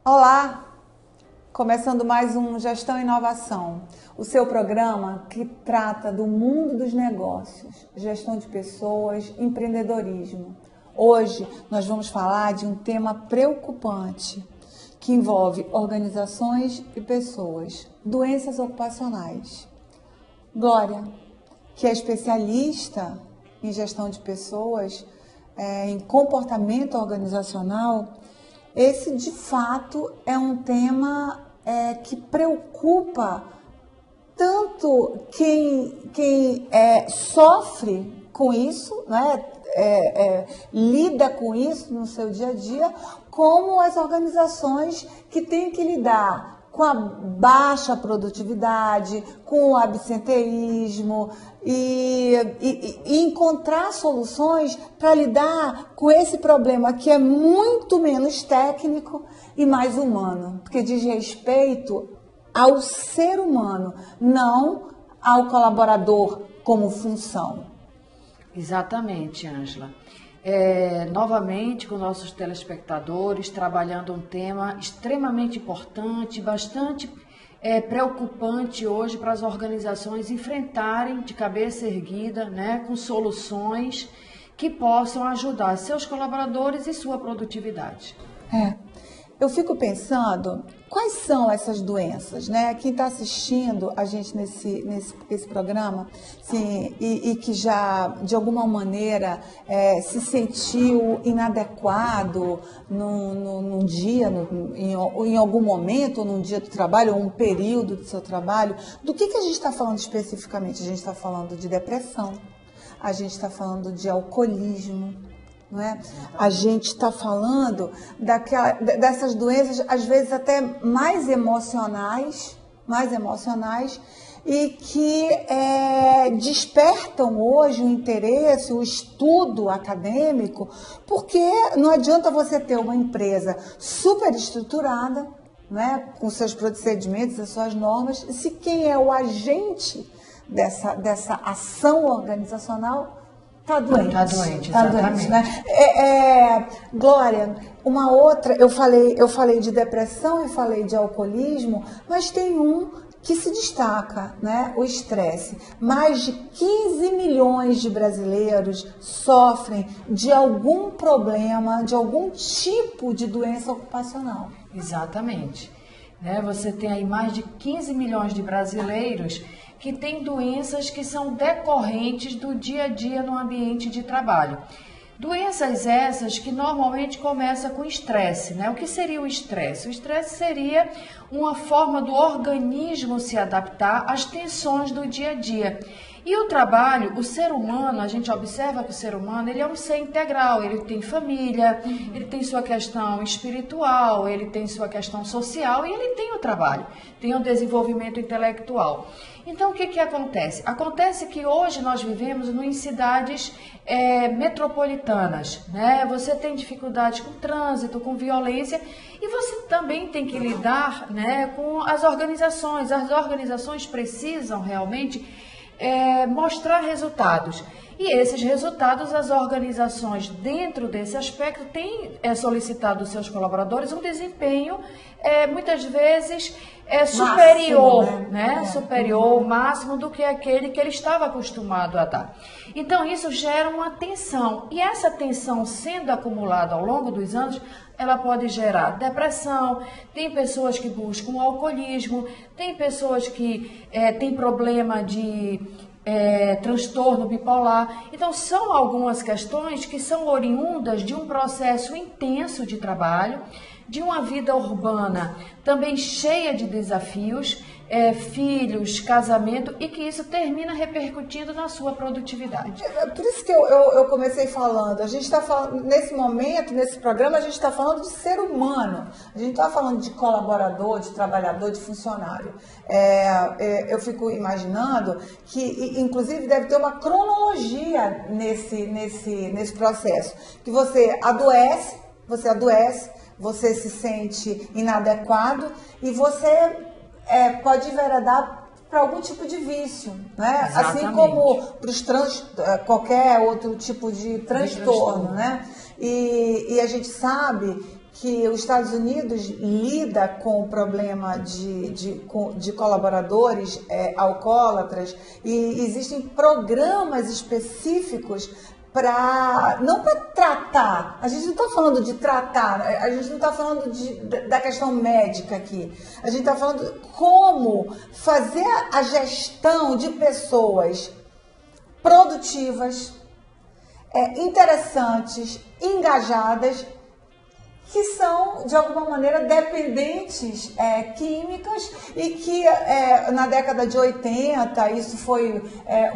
Olá, começando mais um Gestão e Inovação, o seu programa que trata do mundo dos negócios, gestão de pessoas, empreendedorismo. Hoje nós vamos falar de um tema preocupante que envolve organizações e pessoas, doenças ocupacionais. Glória, que é especialista em gestão de pessoas, em comportamento organizacional, esse de fato é um tema que preocupa tanto quem sofre com isso, né? Lida com isso no seu dia a dia, como as organizações que têm que lidar com a baixa produtividade, com o absenteísmo e encontrar soluções para lidar com esse problema que é muito menos técnico e mais humano, porque diz respeito ao ser humano, não ao colaborador como função. Exatamente, Ângela. Novamente com nossos telespectadores, trabalhando um tema extremamente importante, bastante preocupante hoje para as organizações enfrentarem de cabeça erguida, né, com soluções que possam ajudar seus colaboradores e sua produtividade. Eu fico pensando, quais são essas doenças, né? Quem está assistindo a gente nesse programa, sim, e que já, de alguma maneira, se sentiu inadequado num dia, em algum momento, ou num dia do trabalho, ou um período do seu trabalho, do que a gente está falando especificamente? A gente está falando de depressão, a gente está falando de alcoolismo, não é? A gente está falando dessas doenças, às vezes até mais emocionais e que despertam hoje o interesse, o estudo acadêmico, porque não adianta você ter uma empresa super estruturada, né, com seus procedimentos, as suas normas, se quem é o agente dessa ação organizacional está doente. Está doente, exatamente. Né? Glória, uma outra, eu falei de depressão e falei de alcoolismo, mas tem um que se destaca, né? O estresse. Mais de 15 milhões de brasileiros sofrem de algum problema, de algum tipo de doença ocupacional. Exatamente. Você tem aí mais de 15 milhões de brasileiros que têm doenças que são decorrentes do dia a dia no ambiente de trabalho. Doenças essas que normalmente começam com estresse, né? O que seria o estresse? O estresse seria uma forma do organismo se adaptar às tensões do dia a dia. E o trabalho, o ser humano, a gente observa que o ser humano, ele é um ser integral, ele tem família, ele tem sua questão espiritual, ele tem sua questão social e ele tem o trabalho, tem o desenvolvimento intelectual. Então, o que acontece? Acontece que hoje nós vivemos em cidades metropolitanas, né? Você tem dificuldade com trânsito, com violência e você também tem que lidar, né, com as organizações. As organizações precisam realmente mostrar resultados. E esses resultados, as organizações, dentro desse aspecto, têm solicitado dos seus colaboradores um desempenho, muitas vezes, superior, máximo, né? Superior, máximo do que aquele que ele estava acostumado a dar. Então, isso gera uma tensão. E essa tensão sendo acumulada ao longo dos anos, ela pode gerar depressão, tem pessoas que buscam alcoolismo, tem pessoas que têm problema de transtorno bipolar. Então, são algumas questões que são oriundas de um processo intenso de trabalho, de uma vida urbana também cheia de desafios, filhos, casamento, e que isso termina repercutindo na sua produtividade. Por isso que eu comecei falando, a gente está falando, nesse momento, nesse programa, a gente está falando de ser humano, a gente não está falando de colaborador, de trabalhador, de funcionário. Eu fico imaginando que, inclusive, deve ter uma cronologia nesse processo, que você adoece, você se sente inadequado e você pode enveredar para algum tipo de vício, né? Assim como para qualquer outro tipo de transtorno, né? E a gente sabe que os Estados Unidos lida com o problema de colaboradores alcoólatras e existem programas específicos não para tratar, a gente não está falando de tratar, a gente não está falando da questão médica aqui, a gente está falando como fazer a gestão de pessoas produtivas, interessantes, engajadas, que são, de alguma maneira, dependentes químicas e que na década de 80 isso foi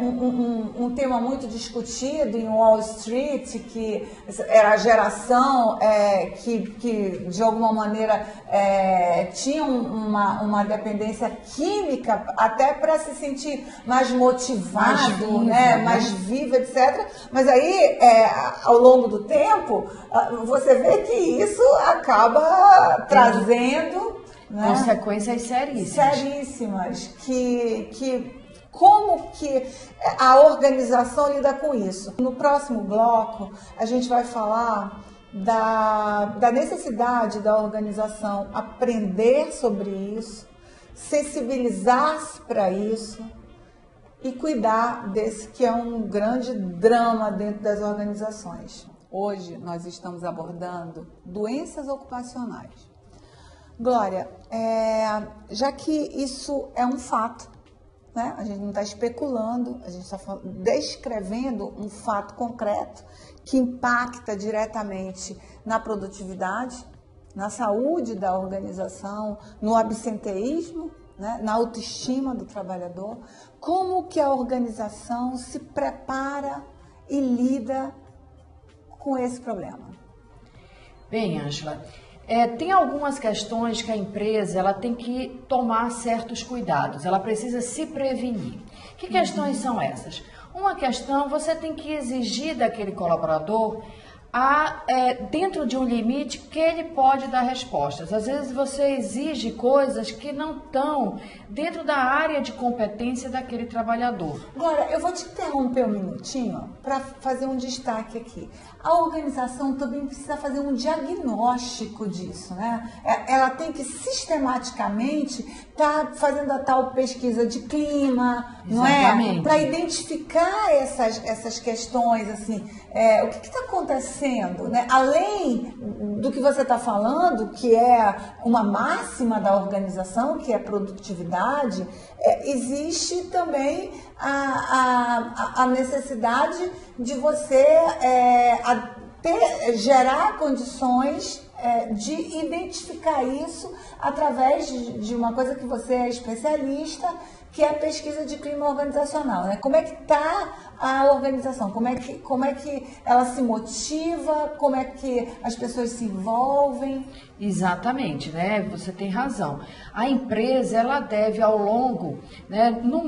um tema muito discutido em Wall Street, que era a geração que de alguma maneira tinha uma dependência química até para se sentir mais motivado, mais vivo, etc. Mas aí, ao longo do tempo, você vê que isso acaba trazendo consequências seríssimas, como que a organização lida com isso. No próximo bloco, a gente vai falar da necessidade da organização aprender sobre isso, sensibilizar-se para isso e cuidar desse que é um grande drama dentro das organizações. Hoje nós estamos abordando doenças ocupacionais. Glória, já que isso é um fato, né? A gente não está especulando, a gente está descrevendo um fato concreto que impacta diretamente na produtividade, na saúde da organização, no absenteísmo, né? Na autoestima do trabalhador. Como que a organização se prepara e lida com esse problema? Bem, Ângela, tem algumas questões que a empresa ela tem que tomar certos cuidados, ela precisa se prevenir. Que questões são essas? Uma questão, você tem que exigir daquele colaborador dentro de um limite que ele pode dar respostas. Às vezes você exige coisas que não estão dentro da área de competência daquele trabalhador. Agora, eu vou te interromper um minutinho para fazer um destaque aqui. A organização também precisa fazer um diagnóstico disso, né? Ela tem que sistematicamente estar fazendo a tal pesquisa de clima, não é? Para identificar essas questões, assim, o que está acontecendo, né? Além do que você está falando, que é uma máxima da organização, que é produtividade, existe também a necessidade de você gerar condições de identificar isso através de uma coisa que você é especialista, que é a pesquisa de clima organizacional, né? Como é que está a organização? Como é que ela se motiva? Como é que as pessoas se envolvem? Exatamente, né? Você tem razão. A empresa, ela deve ao longo, né? No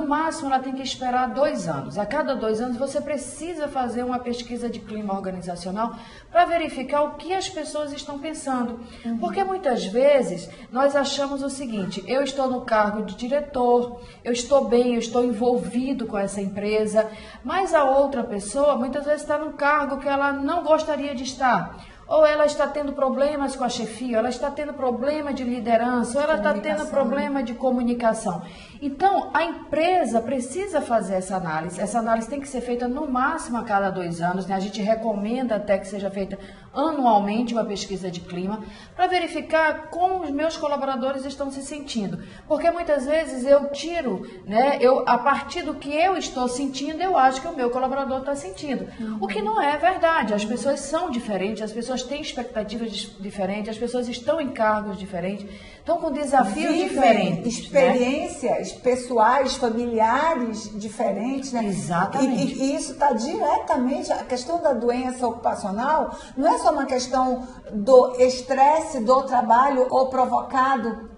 máximo, ela tem que esperar 2 anos. A cada 2 anos, você precisa fazer uma pesquisa de clima organizacional para verificar o que as pessoas estão pensando. Porque muitas vezes, nós achamos o seguinte: eu estou no cargo de diretor, eu estou bem, eu estou envolvido com essa empresa, mas a outra pessoa muitas vezes está num cargo que ela não gostaria de estar. Ou ela está tendo problemas com a chefia, ou ela está tendo problema de liderança, ou ela está tendo problema de comunicação. Então, a empresa precisa fazer essa análise. Essa análise tem que ser feita no máximo a cada 2 anos, né? A gente recomenda até que seja feita anualmente uma pesquisa de clima para verificar como os meus colaboradores estão se sentindo. Porque muitas vezes eu tiro, né? A partir do que eu estou sentindo, eu acho que o meu colaborador está sentindo. O que não é verdade. As pessoas são diferentes, as pessoas têm expectativas diferentes, as pessoas estão em cargos diferentes, estão com desafios diferentes. Experiências pessoais, familiares diferentes, né? Exatamente. E isso está diretamente, a questão da doença ocupacional não é só uma questão do estresse do trabalho ou provocado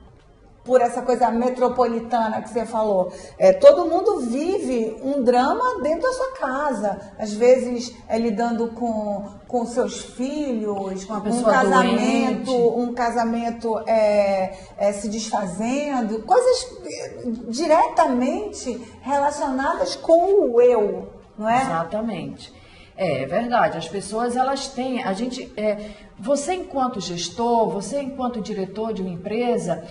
por essa coisa metropolitana que você falou. Todo mundo vive um drama dentro da sua casa. Às vezes lidando com seus filhos, com uma pessoa doente. um casamento se desfazendo, coisas diretamente relacionadas com o eu, não é? Exatamente. É verdade, as pessoas elas têm, você enquanto gestor, você enquanto diretor de uma empresa,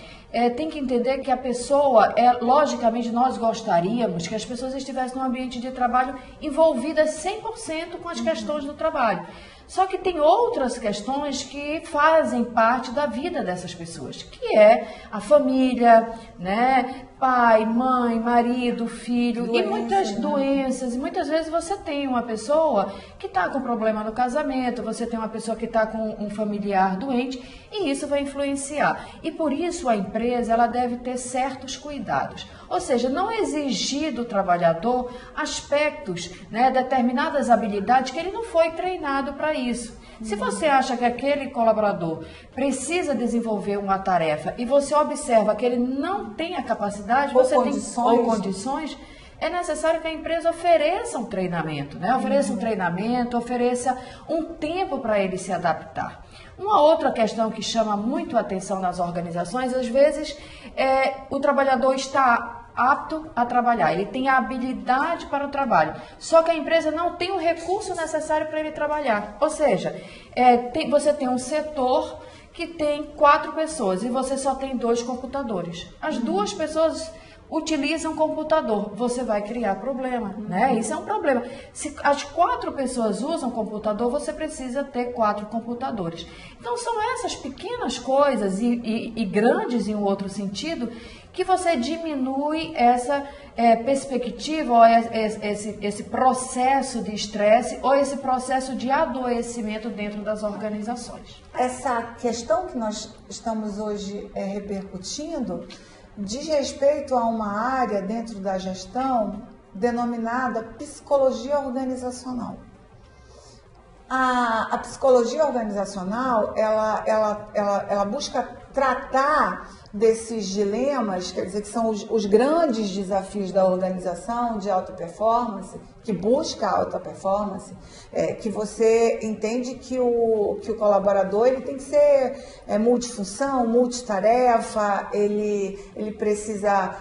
tem que entender que a pessoa, logicamente nós gostaríamos que as pessoas estivessem num ambiente de trabalho envolvidas 100% com as questões do trabalho. Só que tem outras questões que fazem parte da vida dessas pessoas, que é a família, né? Pai, mãe, marido, filho, e muitas doenças. E muitas vezes você tem uma pessoa que está com problema no casamento, você tem uma pessoa que está com um familiar doente, e isso vai influenciar. E por isso a empresa ela deve ter certos cuidados. Ou seja, não exigir do trabalhador aspectos, né, determinadas habilidades que ele não foi treinado para isso. Se você acha que aquele colaborador precisa desenvolver uma tarefa e você observa que ele não tem a capacidade, ou condições, é necessário que a empresa ofereça um treinamento, né? Ofereça um treinamento, ofereça um tempo para ele se adaptar. Uma outra questão que chama muito a atenção nas organizações, às vezes, o trabalhador está apto a trabalhar, ele tem a habilidade para o trabalho, só que a empresa não tem o recurso necessário para ele trabalhar. Ou seja, você tem um setor que tem 4 pessoas e você só tem 2 computadores. As 2 pessoas utilizam computador, você vai criar problema, né? Isso é um problema. Se as 4 pessoas usam computador, você precisa ter 4 computadores. Então, são essas pequenas coisas e grandes em um outro sentido que você diminui essa perspectiva, ou esse processo de estresse, ou esse processo de adoecimento dentro das organizações. Essa questão que nós estamos hoje repercutindo diz respeito a uma área dentro da gestão denominada psicologia organizacional. A psicologia organizacional, ela busca tratar desses dilemas, quer dizer, que são os grandes desafios da organização de alta performance, que busca alta performance, que você entende que o colaborador ele tem que ser multifunção, multitarefa, ele precisa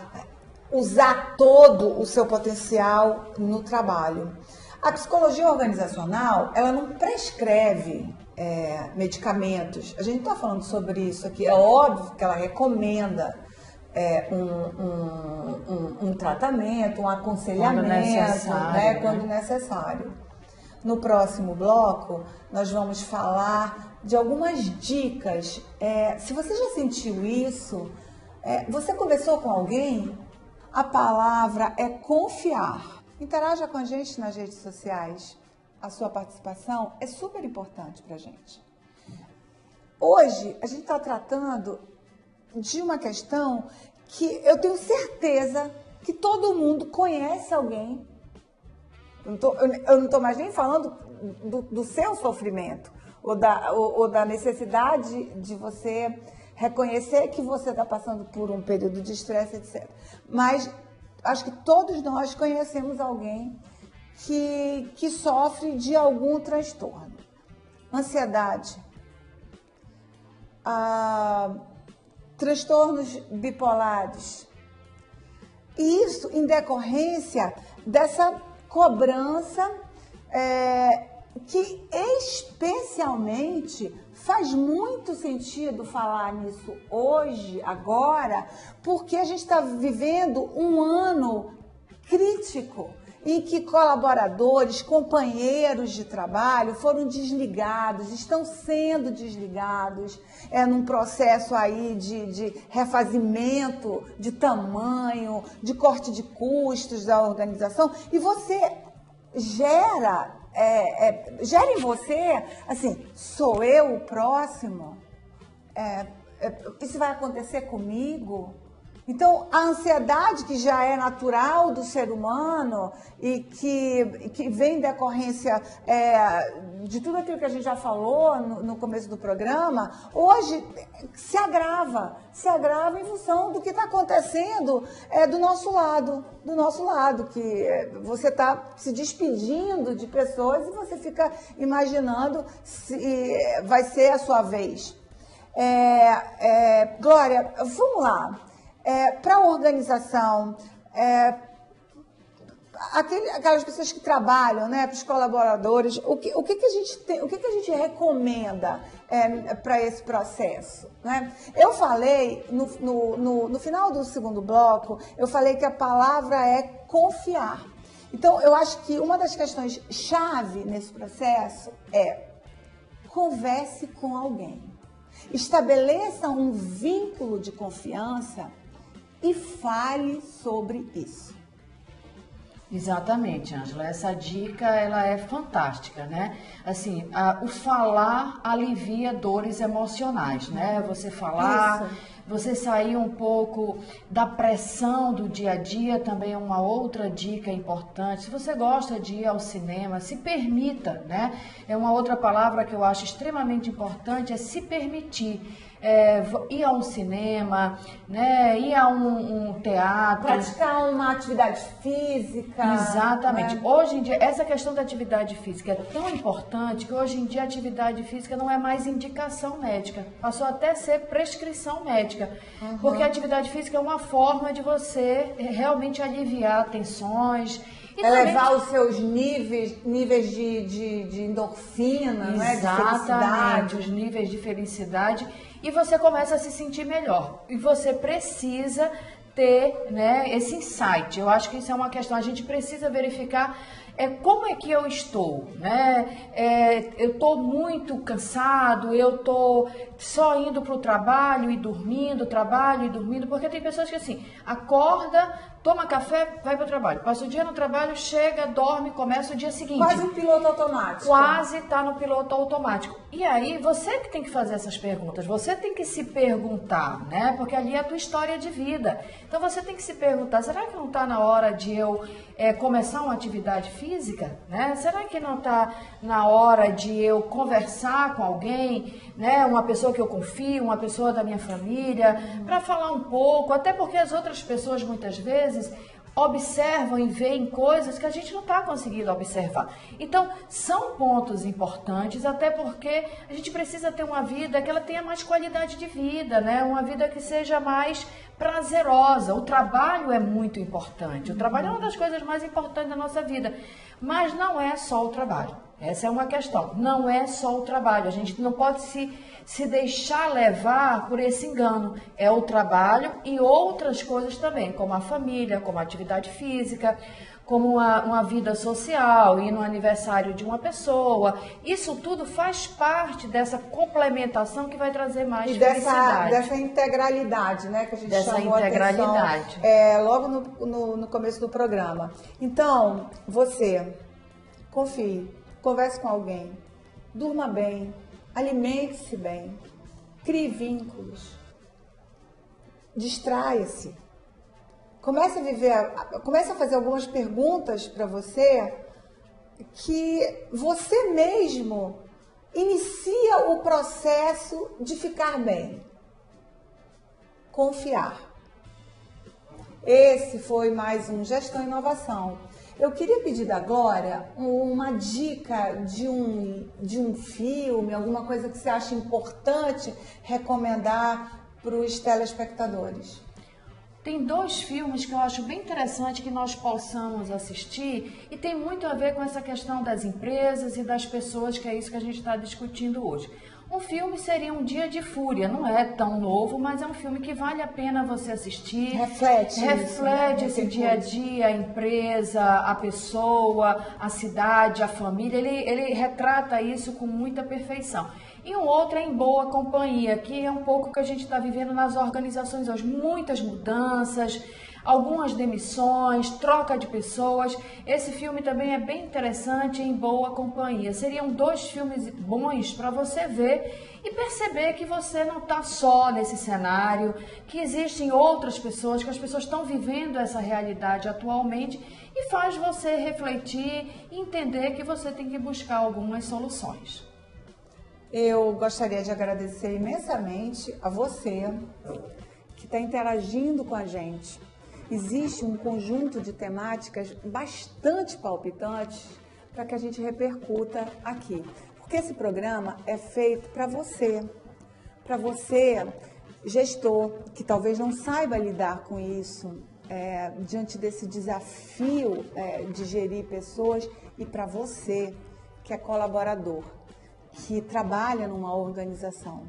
usar todo o seu potencial no trabalho. A psicologia organizacional, ela não prescreve medicamentos. A gente está falando sobre isso aqui. É óbvio que ela recomenda um tratamento, um aconselhamento, quando necessário. No próximo bloco, nós vamos falar de algumas dicas. Se você já sentiu isso, você conversou com alguém, a palavra é confiar. Interaja com a gente nas redes sociais. A sua participação é super importante para a gente. Hoje, a gente está tratando de uma questão que eu tenho certeza que todo mundo conhece alguém. Eu não estou mais nem falando do seu sofrimento ou da necessidade de você reconhecer que você está passando por um período de estresse, etc. Mas acho que todos nós conhecemos alguém que sofre de algum transtorno. Ansiedade, transtornos bipolares. E isso em decorrência dessa cobrança que especialmente faz muito sentido falar nisso hoje, agora, porque a gente está vivendo um ano crítico em que colaboradores, companheiros de trabalho foram desligados, estão sendo desligados, num processo aí de refazimento de tamanho, de corte de custos da organização, e você gera em você, assim, sou eu o próximo? Isso vai acontecer comigo? Então, a ansiedade, que já é natural do ser humano e que vem em decorrência de tudo aquilo que a gente já falou no começo do programa, hoje se agrava em função do que está acontecendo do nosso lado, que você está se despedindo de pessoas e você fica imaginando se vai ser a sua vez. Glória, vamos lá. Para a organização, aquelas pessoas que trabalham, né, para os colaboradores, o que a gente recomenda para esse processo? Né? Eu falei, no final do segundo bloco, eu falei que a palavra é confiar. Então, eu acho que uma das questões chave nesse processo é converse com alguém. Estabeleça um vínculo de confiança e fale sobre isso. Exatamente, Ângela. Essa dica, ela é fantástica, né? Assim, o falar alivia dores emocionais, né? Você falar, isso. Você sair um pouco da pressão do dia a dia, também é uma outra dica importante. Se você gosta de ir ao cinema, se permita, né? É uma outra palavra que eu acho extremamente importante, é se permitir. Ir a um cinema, né, ir a um teatro. Praticar uma atividade física. Exatamente. Né? Hoje em dia, essa questão da atividade física é tão importante que hoje em dia a atividade física não é mais indicação médica. Passou até a ser prescrição médica. Uhum. Porque a atividade física é uma forma de você realmente aliviar tensões. Elevar os seus níveis de endorfina, né? De felicidade. Os níveis de felicidade. E você começa a se sentir melhor. E você precisa ter, né, esse insight. Eu acho que isso é uma questão. A gente precisa verificar como é que eu estou, né? Eu estou muito cansado, eu estou só indo para o trabalho e dormindo, porque tem pessoas que assim, acorda, toma café, vai para o trabalho, passa o dia no trabalho, chega, dorme, começa o dia seguinte. Quase um piloto automático. Quase está no piloto automático. E aí, você que tem que fazer essas perguntas, você tem que se perguntar, né? Porque ali é a tua história de vida. Então, você tem que se perguntar, será que não está na hora de eu começar uma atividade física? Né? Será que não está na hora de eu conversar com alguém, né? Uma pessoa que eu confio, uma pessoa da minha família, para falar um pouco, até porque as outras pessoas, muitas vezes, observam e veem coisas que a gente não está conseguindo observar. Então, são pontos importantes, até porque a gente precisa ter uma vida que ela tenha mais qualidade de vida, né? Uma vida que seja mais prazerosa. O trabalho é muito importante. O trabalho é uma das coisas mais importantes da nossa vida. Mas não é só o trabalho. Essa é uma questão. Não é só o trabalho. A gente não pode se deixar levar por esse engano. É o trabalho e outras coisas também, como a família, como a atividade física, como uma vida social, ir no aniversário de uma pessoa. Isso tudo faz parte dessa complementação que vai trazer mais felicidade. Dessa integralidade, né, que a gente chamou a atenção logo no começo do programa. Então, você confie, converse com alguém, durma bem, alimente-se bem, crie vínculos, distraia-se. Comece a fazer algumas perguntas para você que você mesmo inicia o processo de ficar bem. Confiar. Esse foi mais um Gestão e Inovação. Eu queria pedir da Glória uma dica de um filme, alguma coisa que você acha importante recomendar para os telespectadores. Tem 2 filmes que eu acho bem interessante que nós possamos assistir e tem muito a ver com essa questão das empresas e das pessoas, que é isso que a gente está discutindo hoje. Um filme seria Um Dia de Fúria, não é tão novo, mas é um filme que vale a pena você assistir. Reflete isso, né? Esse dia a dia, a empresa, a pessoa, a cidade, a família, ele retrata isso com muita perfeição. E um outro é Em Boa Companhia, que é um pouco o que a gente está vivendo nas organizações hoje. Muitas mudanças, algumas demissões, troca de pessoas. Esse filme também é bem interessante, Em Boa Companhia. Seriam 2 filmes bons para você ver e perceber que você não está só nesse cenário, que existem outras pessoas, que as pessoas estão vivendo essa realidade atualmente e faz você refletir e entender que você tem que buscar algumas soluções. Eu gostaria de agradecer imensamente a você que está interagindo com a gente. Existe um conjunto de temáticas bastante palpitantes para que a gente repercuta aqui. Porque esse programa é feito para você, gestor, que talvez não saiba lidar com isso, diante desse desafio de gerir pessoas, e para você que é colaborador, que trabalha numa organização,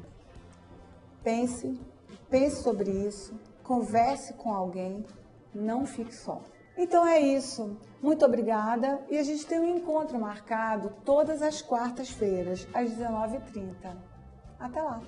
pense sobre isso, converse com alguém, não fique só. Então é isso, muito obrigada, e a gente tem um encontro marcado todas as quartas-feiras, às 19h30. Até lá!